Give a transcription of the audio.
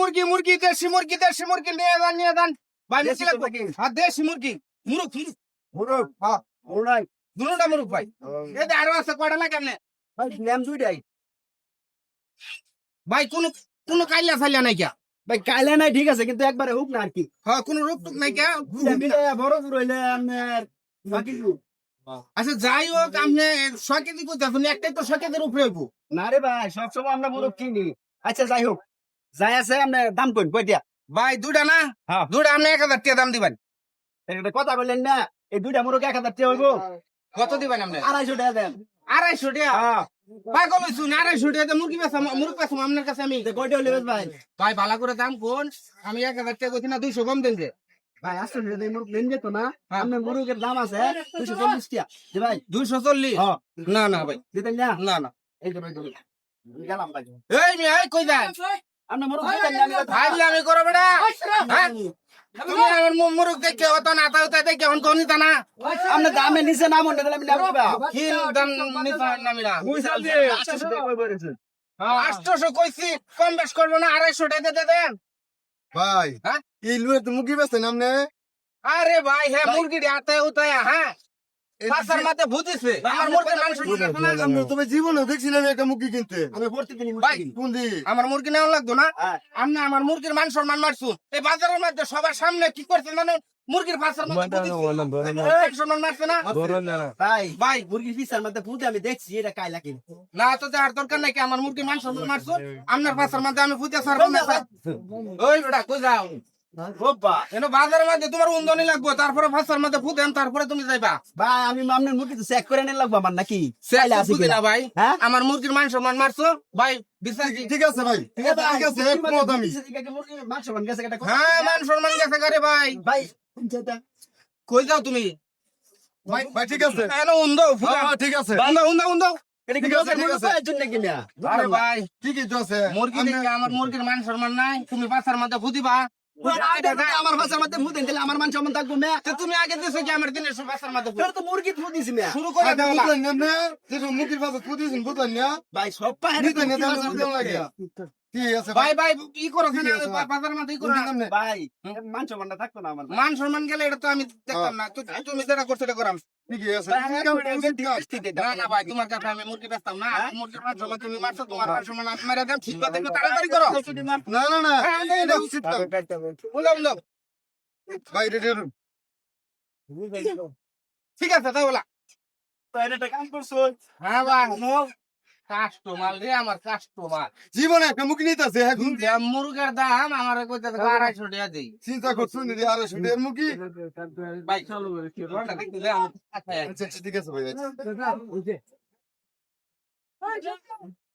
মুরগি মুরগি দেশি মুরগি নিয়ে যান ভাই মুরগি লাগবে হ্যাঁ দেশি মুরগি মুরগ মুরগ হ্যাঁ মুরগ দুটোটা মুরগ ভাই এই যে আরো আছে কয়টা লাগে আপনি ভাই নাম দুইটাই ভাই কোন কোন কাইলা ফাইলা নাই কিয়া ভাই কাইলে নাই ঠিক আছে কিন্তু একবারে হোক না আর কি হ্যাঁ কোন রোগ টুক নাই কিয়া বড় দূর হইলে আপনার বাকি আচ্ছা যাই হোক আপনি সকেতি করতেছেন একটাই তো সকেতের উপরে হইব না রে ভাই সবসময় আমরা মুরগ কিনি আচ্ছা যাই হোক যাই আছে আপনার দাম কোন কয়টা ভাই দুটা না হ্যাঁ দুটা আপনি 1000 টাকা দাম দিবেন এটা কথা বললেন না এই দুইটা মুরগ 1000 টাকা হইব কত দিবেন আপনি 250 টাকা দেন 250 টাকা হ্যাঁ পাগল হইছুন 250 টাকা মুরগি বেচা মুরগ বেচা আপনার কাছে আমি কয়টা হইলে ভাই ভাই ভালো করে দাম কোন আমি 1000 টাকা কইছি না 200 কম দেন যে ভাই আসলে যদি মুরগ নেন যেত না আপনার মুরগের দাম আছে 240 টাকা জি ভাই 240 হ্যাঁ না না ভাই দিতেন না না না এই তো ভাই গেলাম ভাই এই মি এই কই যান আপনি মুরগ দিতেন না ভাই আমি করব বেটা হ্যাঁ তুমি আমার মুরগ দেখে অত না তা দেখে অন কোন নিতা না আপনি দামে নিচে নাম মনে দিলাম না দিবা কি দাম নিতা নামিরা মুই চাল দিয়ে 800 টাকা কই বলেছে 800 কইছি কম বেশ করব না 250 টাকা দে দেন ভাই হ্যাঁ এই লুয়ে তো মুরগি বেচতেন আপনি আরে ভাই হ্যাঁ মুরগি আতে উতায়া হ্যাঁ পাছার মাথে ভূতিছে আমার মুরগির মাংস আপনি তবে জীবনে দেখছিলেন একটা মুরগি কিনতে আমি প্রতিদিন ভাই কোন দি আমার মুরগি নেওয়া লাগতো না হ্যাঁ আপনি আমার মুরগির মান সম্মান মারছুন এই বাজারের মধ্যে সবার সামনে কি করছেন মানে মুরগির পাছার মধ্যে মান সম্মান মারছে না ভাই ভাই মুরগির পিছার মধ্যে ভূত আমি দেখছি এটা কাইলা কিনে না তো দেওয়ার দরকার নাই কি আমার মুরগির মান সম্মান মারছুন আপনার পাছার মধ্যে আমি ফুটে সারবো না ওই বেটা কই যাও বাবা এনো বাজারের মধ্যে তোমার উন্দনি লাগবে তারপরে পাছার মধ্যে ফুটেন তারপরে তুমি যাইবা ভাই আমি আপনার মুরগি তো চেক করে নিয়ে লাগবো আমার নাকি চাইলে আছে না ভাই হ্যাঁ আমার মুরগির মান সম্মান মারছো ভাই বিচার কি ঠিক আছে ভাই ঠিক আছে একমত আমি মাংস বান গেছে এটা হ্যাঁ মান সম্মান গেছে গারে ভাই ভাই কই যাও তুমি ভাই ভাই ঠিক আছে এনো উন্দো হ্যাঁ ঠিক আছে উন্দো এটা কি ঠিক আছে, ঠিক আছে। মুরগির জন্য কিনা আরে ভাই ঠিকই তো আছে মুরগি দেখে আমার মুরগির মান সম্মান নাই তুমি পাছার মধ্যে ফুদিবা আমার ভাষার মধ্যে ভূত দিলে আমার মান সম্মান থাকবো না তো তুমি আগে দিছো কি আমার দিনের পাছার মধ্যে ফুদ? তো মুরগি ভূত দিছি না শুরু করে দাও না। বুঝলেন না আপনি যেটা মুরগির পাশে পুদিছেন বুঝলেন না ভাই সব পাহাড়ে নিতে নিতে বুঝলেন লাগে ঠিক আছে ভাই ভাই ই করো ঠিক আছে, ভাই। পাছার মধ্যে ই করো না। আপনি ভাই মান সম্মান থাকতো না আমার মান সম্মান গেলে এটা তো আমি দেখতাম না তুমি যেটা করছো এটা করাম ঠিকই আছে না না ভাই তোমার কাছে আমি মুরগি বেচতাম না মুরগির মান সম্মান তুমি মারছো তোমার মান সম্মান আমি মেরে দেব ঠিক কথা তাড়াতাড়ি করো না না না হ্যাঁ, এই নাও। বুঝলাম ভাই রেডি ঠিক আছে তাই বলা এটা কাম করছো হ্যাঁ ভাই কাস্টমার রে আমার কাস্টমার জীবনে একটা মুরগি নিতেছে এখন মুরগের দাম আমার কইতে 250 টাকা দেই চিন্তা করছেন যে আরো শুটের মুরগি ভাই চলো রোটা দেখতে দে আমি আচ্ছা ঠিক আছে ভাই